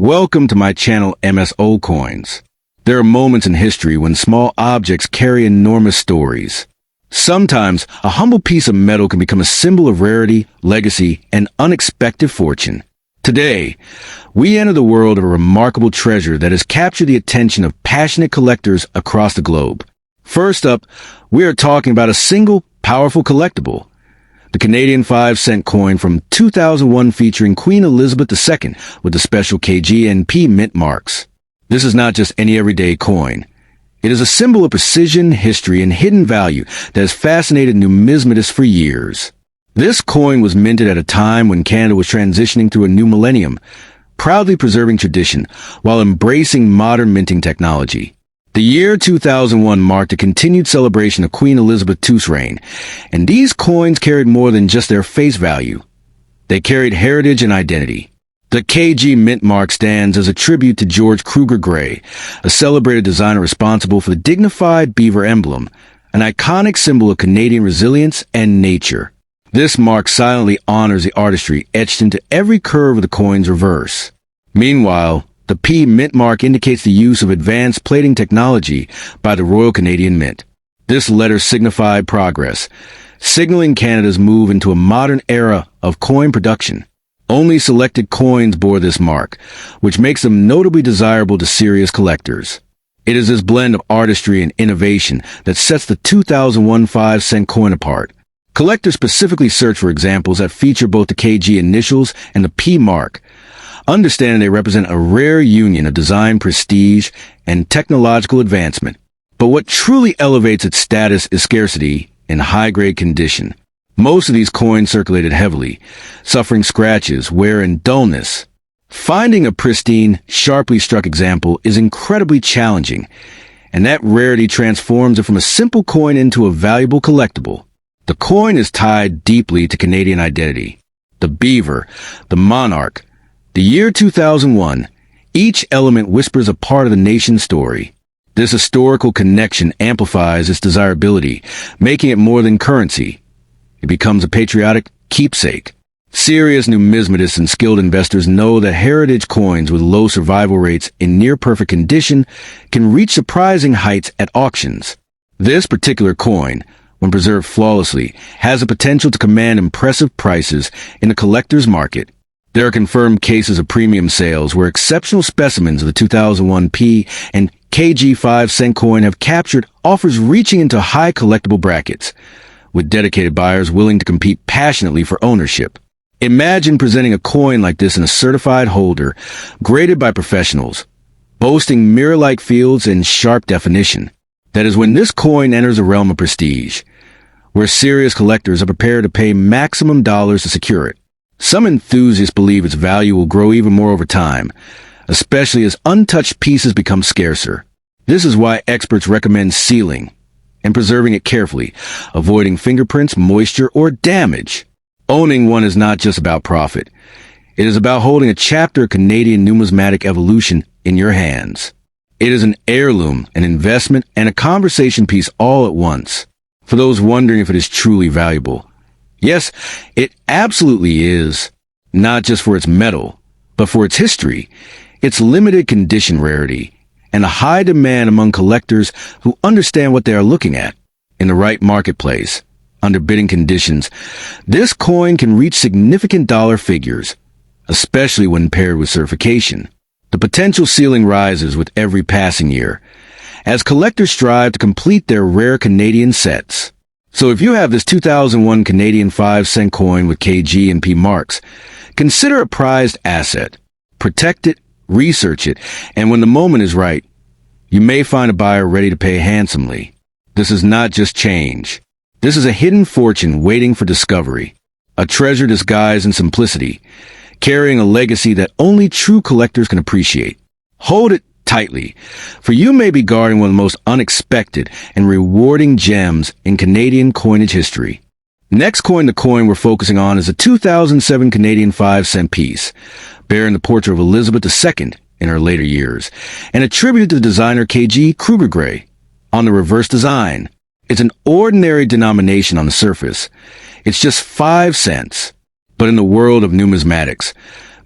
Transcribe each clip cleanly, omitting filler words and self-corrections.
Welcome to my channel MS Old Coins. There are moments in history when small objects carry enormous stories. Sometimes, a humble piece of metal can become a symbol of rarity, legacy, and unexpected fortune. Today, we enter the world of a remarkable treasure that has captured the attention of passionate collectors across the globe. First up, we are talking about a single, powerful collectible. The Canadian 5-cent coin from 2001 featuring Queen Elizabeth II with the special KG and P mint marks. This is not just any everyday coin. It is a symbol of precision, history, and hidden value that has fascinated numismatists for years. This coin was minted at a time when Canada was transitioning through a new millennium, proudly preserving tradition while embracing modern minting technology. The year 2001 marked a continued celebration of Queen Elizabeth II's reign, and these coins carried more than just their face value. They carried heritage and identity. The KG mint mark stands as a tribute to George Kruger Gray, a celebrated designer responsible for the dignified beaver emblem, an iconic symbol of Canadian resilience and nature. This mark silently honors the artistry etched into every curve of the coin's reverse. Meanwhile, the P mint mark indicates the use of advanced plating technology by the Royal Canadian Mint. This letter signified progress, signaling Canada's move into a modern era of coin production. Only selected coins bore this mark, which makes them notably desirable to serious collectors. It is this blend of artistry and innovation that sets the 2001 5-cent coin apart. Collectors specifically search for examples that feature both the KG initials and the P mark, understanding they represent a rare union of design prestige and technological advancement. But what truly elevates its status is scarcity in high-grade condition. Most of these coins circulated heavily, suffering scratches, wear, and dullness. Finding a pristine, sharply struck example is incredibly challenging, and that rarity transforms it from a simple coin into a valuable collectible. The coin is tied deeply to Canadian identity. The beaver, the monarch, the year 2001, each element whispers a part of the nation's story. This historical connection amplifies its desirability, making it more than currency. It becomes a patriotic keepsake. Serious numismatists and skilled investors know that heritage coins with low survival rates in near-perfect condition can reach surprising heights at auctions. This particular coin, when preserved flawlessly, has the potential to command impressive prices in the collector's market. There are confirmed cases of premium sales where exceptional specimens of the 2001 P and KG 5-cent coin have captured offers reaching into high collectible brackets, with dedicated buyers willing to compete passionately for ownership. Imagine presenting a coin like this in a certified holder, graded by professionals, boasting mirror-like fields and sharp definition. That is when this coin enters a realm of prestige, where serious collectors are prepared to pay maximum dollars to secure it. Some enthusiasts believe its value will grow even more over time, especially as untouched pieces become scarcer. This is why experts recommend sealing and preserving it carefully, avoiding fingerprints, moisture, or damage. Owning one is not just about profit. It is about holding a chapter of Canadian numismatic evolution in your hands. It is an heirloom, an investment, and a conversation piece all at once. For those wondering if it is truly valuable, yes, it absolutely is, not just for its metal, but for its history, its limited condition rarity, and a high demand among collectors who understand what they are looking at. In the right marketplace, under bidding conditions, this coin can reach significant dollar figures, especially when paired with certification. The potential ceiling rises with every passing year, as collectors strive to complete their rare Canadian sets. So if you have this 2001 Canadian 5-cent coin with KG and P marks, consider a prized asset. Protect it, research it, and when the moment is right, you may find a buyer ready to pay handsomely. This is not just change. This is a hidden fortune waiting for discovery, a treasure disguised in simplicity, carrying a legacy that only true collectors can appreciate. Hold it tightly, for you may be guarding one of the most unexpected and rewarding gems in Canadian coinage history. Next coin, the coin we're focusing on is a 2007 Canadian 5-cent piece, bearing the portrait of Elizabeth II in her later years, and attributed to the designer KG Kruger Gray. On the reverse design, it's an ordinary denomination on the surface. It's just 5 cents. But in the world of numismatics,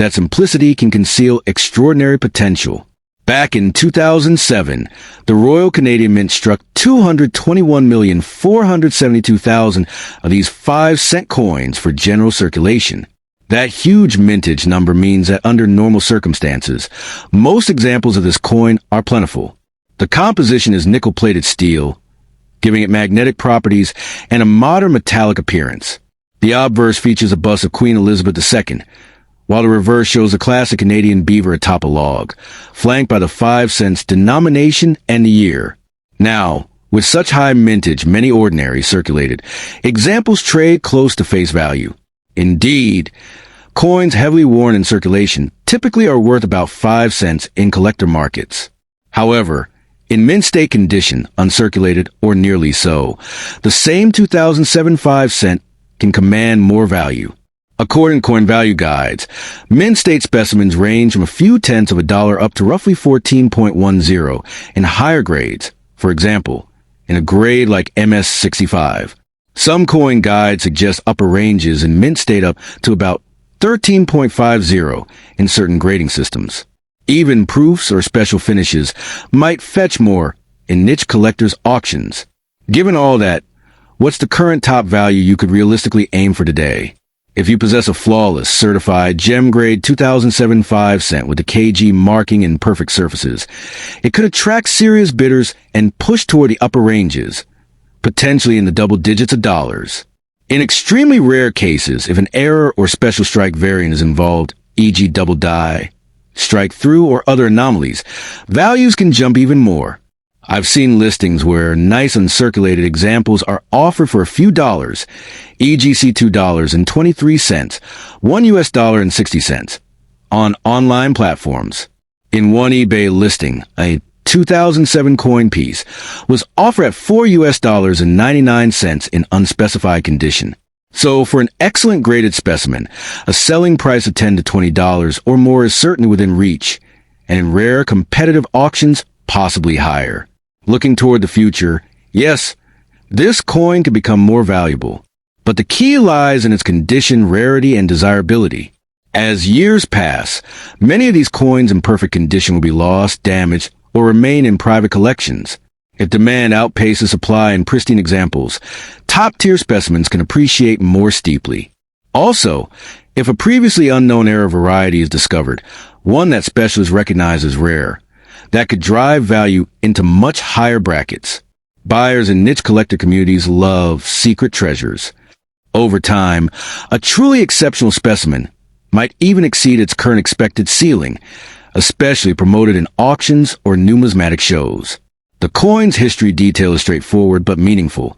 that simplicity can conceal extraordinary potential. Back in 2007, the Royal Canadian Mint struck 221,472,000 of these 5-cent coins for general circulation. That huge mintage number means that under normal circumstances, most examples of this coin are plentiful. The composition is nickel-plated steel, giving it magnetic properties and a modern metallic appearance. The obverse features a bust of Queen Elizabeth II, while the reverse shows a classic Canadian beaver atop a log, flanked by the 5 cents denomination and the year. Now, with such high mintage, many ordinary circulated examples trade close to face value. Indeed, coins heavily worn in circulation typically are worth about 5 cents in collector markets. However, in mint state condition, uncirculated or nearly so, the same 2007 5-cent can command more value. According to coin value guides, mint state specimens range from a few tenths of a dollar up to roughly 14.10 in higher grades, for example, in a grade like MS65. Some coin guides suggest upper ranges in mint state up to about 13.50 in certain grading systems. Even proofs or special finishes might fetch more in niche collectors' auctions. Given all that, what's the current top value you could realistically aim for today? If you possess a flawless, certified, gem-grade 2007 5-cent with the KG marking and perfect surfaces, it could attract serious bidders and push toward the upper ranges, potentially in the double digits of dollars. In extremely rare cases, if an error or special strike variant is involved, e.g. double die, strike through, or other anomalies, values can jump even more. I've seen listings where nice uncirculated examples are offered for a few dollars, e.g. $2.23, $1.60, on online platforms. In one eBay listing, a 2007 coin piece was offered at $4.99 in unspecified condition. So for an excellent graded specimen, a selling price of $10 to $20 or more is certainly within reach, and in rare competitive auctions, possibly higher. Looking toward the future, yes, this coin could become more valuable, but the key lies in its condition, rarity, and desirability. As years pass, many of these coins in perfect condition will be lost, damaged, or remain in private collections. If demand outpaces supply in pristine examples, top-tier specimens can appreciate more steeply. Also, if a previously unknown rare variety is discovered, one that specialists recognize as rare, that could drive value into much higher brackets. Buyers in niche collector communities love secret treasures. Over time, a truly exceptional specimen might even exceed its current expected ceiling, especially promoted in auctions or numismatic shows. The coin's history detail is straightforward but meaningful.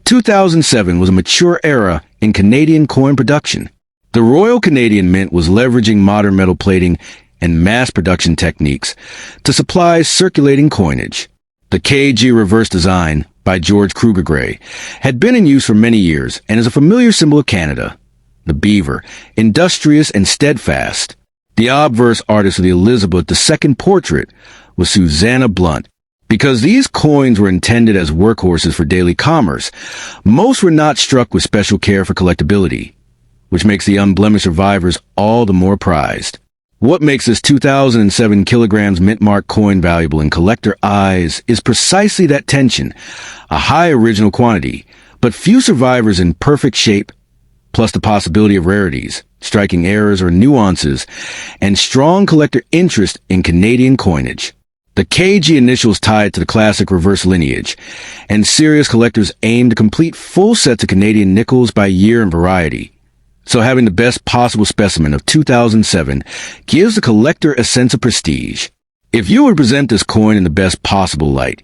2007 was a mature era in Canadian coin production. The Royal Canadian Mint was leveraging modern metal plating and mass production techniques to supply circulating coinage. The KG reverse design by George Kruger Gray had been in use for many years and is a familiar symbol of Canada. The beaver, industrious and steadfast. The obverse artist of the Elizabeth II portrait was Susanna Blunt. Because these coins were intended as workhorses for daily commerce, most were not struck with special care for collectability, which makes the unblemished survivors all the more prized. What makes this 2007 kilograms mint mark coin valuable in collector eyes is precisely that tension, a high original quantity, but few survivors in perfect shape, plus the possibility of rarities, striking errors or nuances, and strong collector interest in Canadian coinage. The KG initials tied to the classic reverse lineage, and serious collectors aim to complete full sets of Canadian nickels by year and variety. So having the best possible specimen of 2007 gives the collector a sense of prestige. If you would present this coin in the best possible light,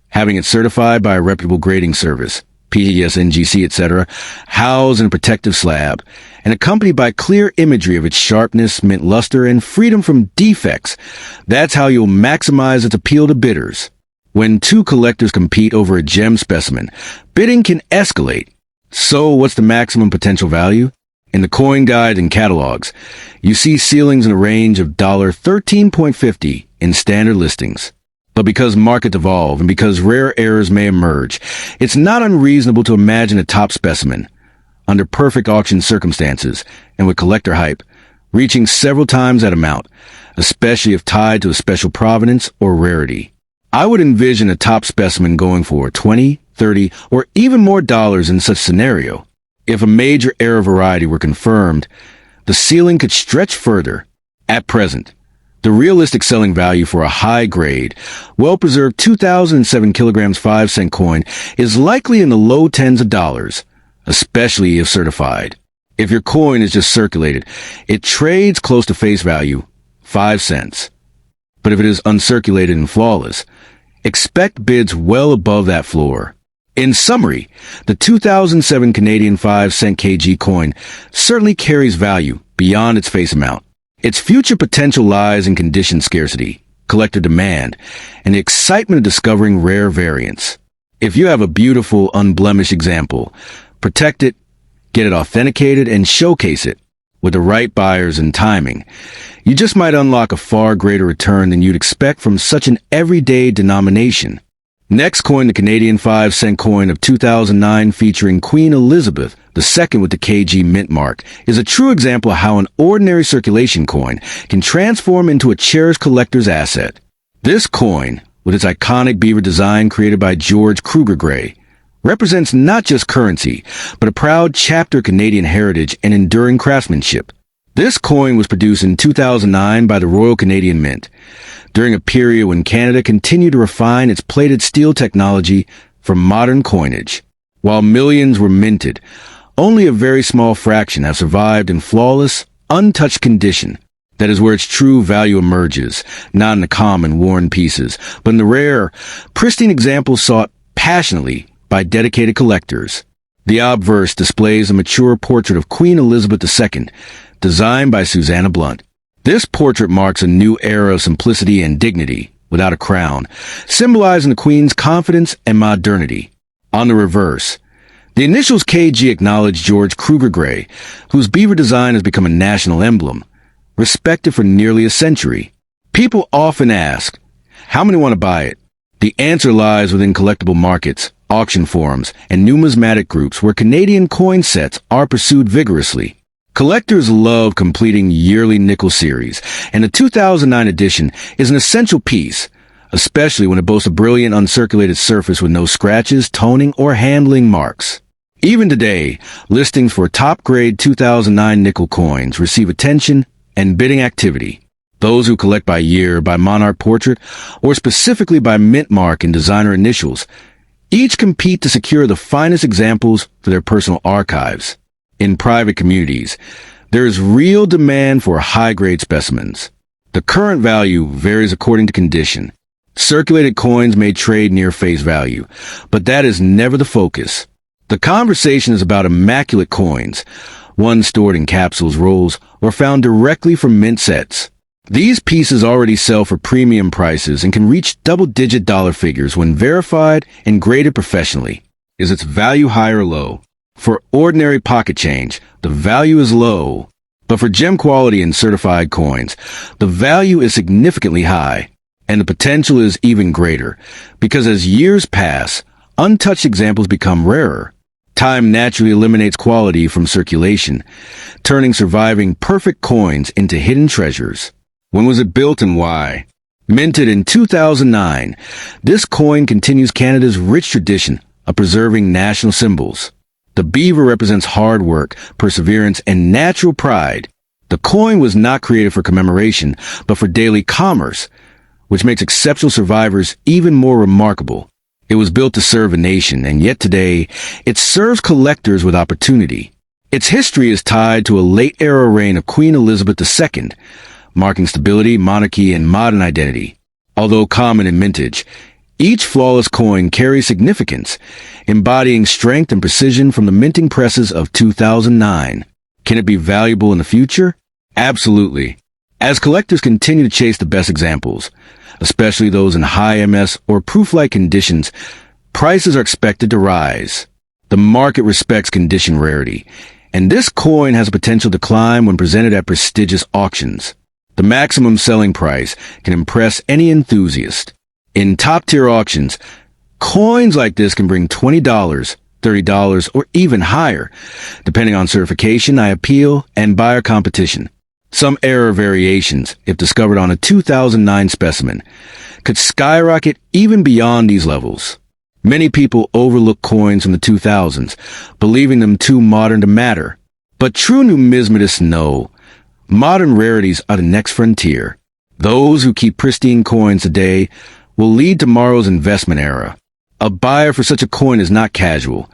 having it certified by a reputable grading service, PTS, NGC, etc., housed in a protective slab, and accompanied by clear imagery of its sharpness, mint luster, and freedom from defects, that's how you'll maximize its appeal to bidders. When two collectors compete over a gem specimen, bidding can escalate. So what's the maximum potential value? In the coin guide and catalogs, you see ceilings in a range of $13.50 in standard listings. But because markets evolve and because rare errors may emerge, it's not unreasonable to imagine a top specimen, under perfect auction circumstances and with collector hype, reaching several times that amount, especially if tied to a special provenance or rarity. I would envision a top specimen going for 20, 30, or even more dollars in such scenario. If a major era variety were confirmed, the ceiling could stretch further. At present, the realistic selling value for a high-grade, well-preserved 2007 kilograms 5-cent coin is likely in the low tens of dollars, especially if certified. If your coin is just circulated, it trades close to face value, 5 cents. But if it is uncirculated and flawless, expect bids well above that floor. In summary, the 2007 Canadian 5-cent KG coin certainly carries value beyond its face amount. Its future potential lies in condition scarcity, collector demand, and the excitement of discovering rare variants. If you have a beautiful, unblemished example, protect it, get it authenticated, and showcase it. With the right buyers and timing, you just might unlock a far greater return than you'd expect from such an everyday denomination. Next coin, the Canadian 5-cent coin of 2009 featuring Queen Elizabeth II with the KG mint mark, is a true example of how an ordinary circulation coin can transform into a cherished collector's asset. This coin, with its iconic beaver design created by George Kruger Gray, represents not just currency, but a proud chapter of Canadian heritage and enduring craftsmanship. This coin was produced in 2009 by the Royal Canadian Mint, during a period when Canada continued to refine its plated steel technology for modern coinage. While millions were minted, only a very small fraction have survived in flawless, untouched condition. That is where its true value emerges, not in the common worn pieces, but in the rare, pristine examples sought passionately by dedicated collectors. The obverse displays a mature portrait of Queen Elizabeth II, designed by Susanna Blunt. This portrait marks a new era of simplicity and dignity, without a crown, symbolizing the Queen's confidence and modernity. On the reverse, the initials KG acknowledge George Kruger Gray, whose beaver design has become a national emblem, respected for nearly a century. People often ask, how many want to buy it? The answer lies within collectible markets, auction forums, and numismatic groups where Canadian coin sets are pursued vigorously. Collectors love completing yearly nickel series, and the 2009 edition is an essential piece, especially when it boasts a brilliant uncirculated surface with no scratches, toning, or handling marks. Even today, listings for top-grade 2009 nickel coins receive attention and bidding activity. Those who collect by year, by monarch portrait, or specifically by mint mark and designer initials, each compete to secure the finest examples for their personal archives. In private communities, there is real demand for high-grade specimens. The current value varies according to condition. Circulated coins may trade near face value, but that is never the focus. The conversation is about immaculate coins, ones stored in capsules, rolls, or found directly from mint sets. These pieces already sell for premium prices and can reach double-digit dollar figures when verified and graded professionally. Is its value high or low? For ordinary pocket change, the value is low. But for gem quality and certified coins, the value is significantly high. And the potential is even greater, because as years pass, untouched examples become rarer. Time naturally eliminates quality from circulation, turning surviving perfect coins into hidden treasures. When was it built and why? Minted in 2009, this coin continues Canada's rich tradition of preserving national symbols. The beaver represents hard work, perseverance, and natural pride. The coin was not created for commemoration, but for daily commerce, which makes exceptional survivors even more remarkable. It was built to serve a nation, and yet today, it serves collectors with opportunity. Its history is tied to a late-era reign of Queen Elizabeth II, marking stability, monarchy, and modern identity. Although common in mintage, each flawless coin carries significance, embodying strength and precision from the minting presses of 2009. Can it be valuable in the future? Absolutely. As collectors continue to chase the best examples, especially those in high MS or proof-like conditions, prices are expected to rise. The market respects condition rarity, and this coin has potential to climb when presented at prestigious auctions. The maximum selling price can impress any enthusiast. In top-tier auctions, coins like this can bring $20, $30, or even higher, depending on certification, IPO, and buyer competition. Some error variations, if discovered on a 2009 specimen, could skyrocket even beyond these levels. Many people overlook coins from the 2000s, believing them too modern to matter. But true numismatists know modern rarities are the next frontier. Those who keep pristine coins today will lead tomorrow's investment era. A buyer for such a coin is not casual.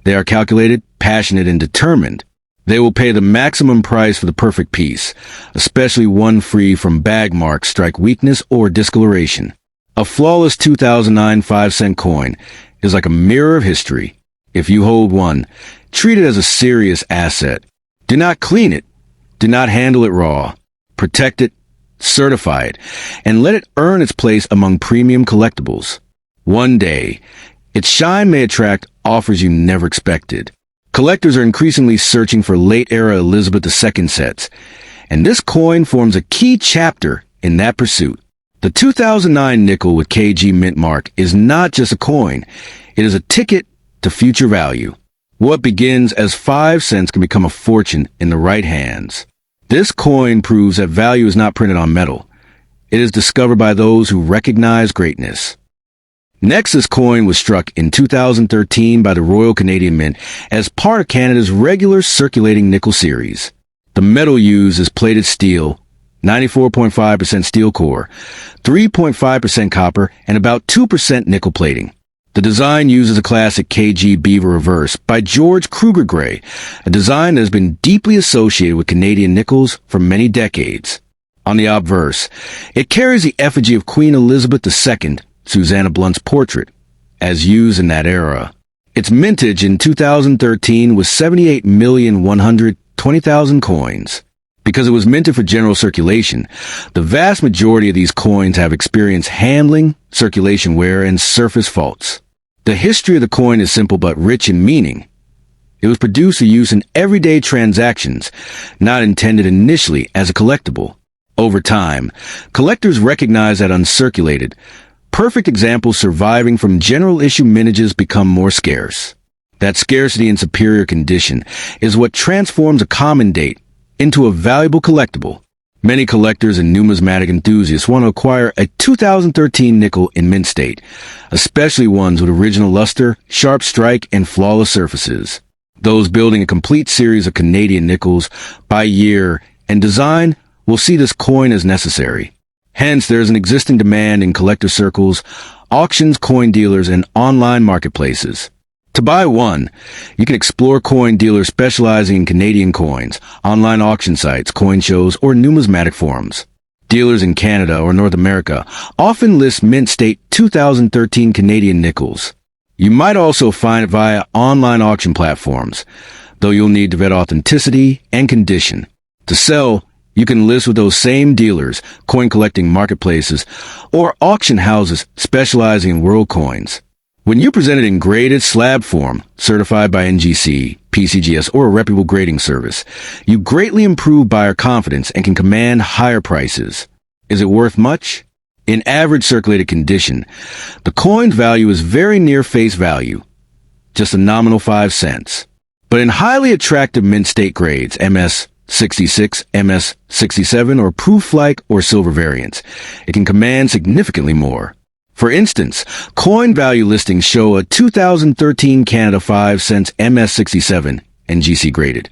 They are calculated, passionate, and determined. They will pay the maximum price for the perfect piece, especially one free from bag marks, strike weakness, or discoloration. A flawless 2009 5-cent coin is like a mirror of history. If you hold one, treat it as a serious asset. Do not clean it. Do not handle it raw. Protect it, certify it, and let it earn its place among premium collectibles. One day, its shine may attract offers you never expected. Collectors are increasingly searching for late-era Elizabeth II sets, and this coin forms a key chapter in that pursuit. The 2009 nickel with KG mint mark is not just a coin, it is a ticket to future value. What begins as 5 cents can become a fortune in the right hands. This coin proves that value is not printed on metal. It is discovered by those who recognize greatness. Next, this coin was struck in 2013 by the Royal Canadian Mint as part of Canada's regular circulating nickel series. The metal used is plated steel, 94.5% steel core, 3.5% copper, and about 2% nickel plating. The design uses a classic KG beaver reverse by George Kruger Gray, a design that has been deeply associated with Canadian nickels for many decades. On the obverse, it carries the effigy of Queen Elizabeth II, Susanna Blunt's portrait, as used in that era. Its mintage in 2013 was 78,120,000 coins. Because it was minted for general circulation, the vast majority of these coins have experienced handling, circulation wear, and surface faults. The history of the coin is simple but rich in meaning. It was produced for use in everyday transactions, not intended initially as a collectible. Over time, collectors recognize that uncirculated, perfect examples surviving from general issue mintages become more scarce. That scarcity and superior condition is what transforms a common date into a valuable collectible. Many collectors and numismatic enthusiasts want to acquire a 2013 nickel in mint state, especially ones with original luster, sharp strike, and flawless surfaces. Those building a complete series of Canadian nickels by year and design will see this coin as necessary. Hence, there is an existing demand in collector circles, auctions, coin dealers, and online marketplaces. To buy one, you can explore coin dealers specializing in Canadian coins, online auction sites, coin shows, or numismatic forums. Dealers in Canada or North America often list mint state 2013 Canadian nickels. You might also find it via online auction platforms, though you'll need to vet authenticity and condition. To sell, you can list with those same dealers, coin collecting marketplaces, or auction houses specializing in world coins. When you present it in graded slab form, certified by NGC, PCGS, or a reputable grading service, you greatly improve buyer confidence and can command higher prices. Is it worth much? In average circulated condition, the coin's value is very near face value, just a nominal 5 cents. But in highly attractive mint state grades, MS 66, MS 67, or proof-like or silver variants, it can command significantly more. For instance, coin value listings show a 2013 Canada 5 cents MS 67, NGC graded,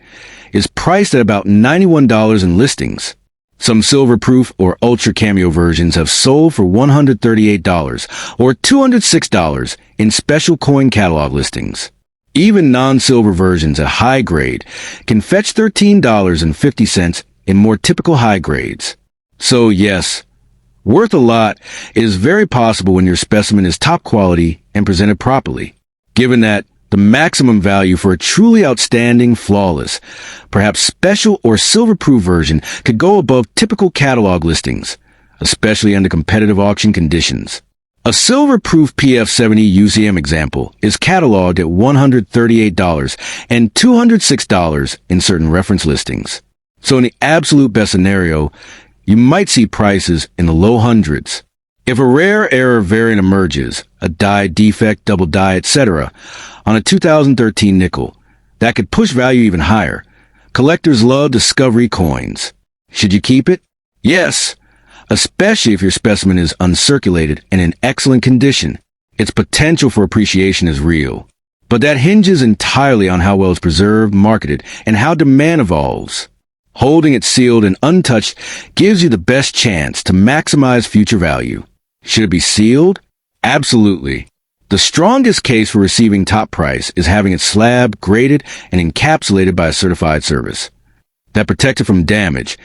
is priced at about $91 in listings. Some silver proof or ultra cameo versions have sold for $138 or $206 in special coin catalog listings. Even non-silver versions at high grade can fetch $13.50 in more typical high grades. So yes, worth a lot is very possible when your specimen is top quality and presented properly. Given that the maximum value for a truly outstanding, flawless, perhaps special or silver-proof version could go above typical catalog listings, especially under competitive auction conditions. A silver-proof PF70 UCM example is cataloged at $138 and $206 in certain reference listings. So in the absolute best scenario, you might see prices in the low hundreds. If a rare error variant emerges, a die defect, double die, etc., on a 2013 nickel, that could push value even higher. Collectors love discovery coins. Should you keep it? Yes, especially if your specimen is uncirculated and in excellent condition. Its potential for appreciation is real. But that hinges entirely on how well it's preserved, marketed, and how demand evolves. Holding it sealed and untouched gives you the best chance to maximize future value. Should it be sealed? Absolutely. The strongest case for receiving top price is having it slabbed, graded, and encapsulated by a certified service. That protects it from damage,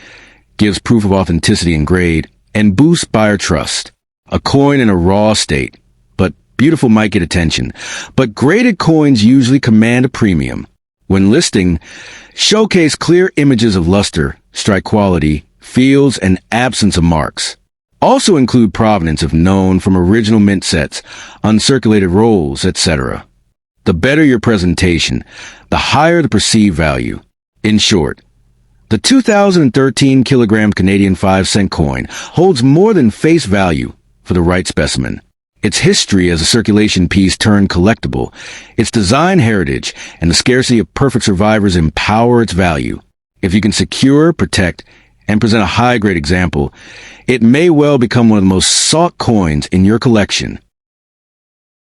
gives proof of authenticity and grade, and boosts buyer trust. A coin in a raw state, but beautiful might get attention. But graded coins usually command a premium. When listing, showcase clear images of luster, strike quality, fields, and absence of marks. Also include provenance if known from original mint sets, uncirculated rolls, etc. The better your presentation, the higher the perceived value. In short, the 2013 kilogram Canadian 5-cent coin holds more than face value for the right specimen. Its history as a circulation piece turned collectible, its design heritage, and the scarcity of perfect survivors empower its value. If you can secure, protect, and present a high-grade example, it may well become one of the most sought coins in your collection.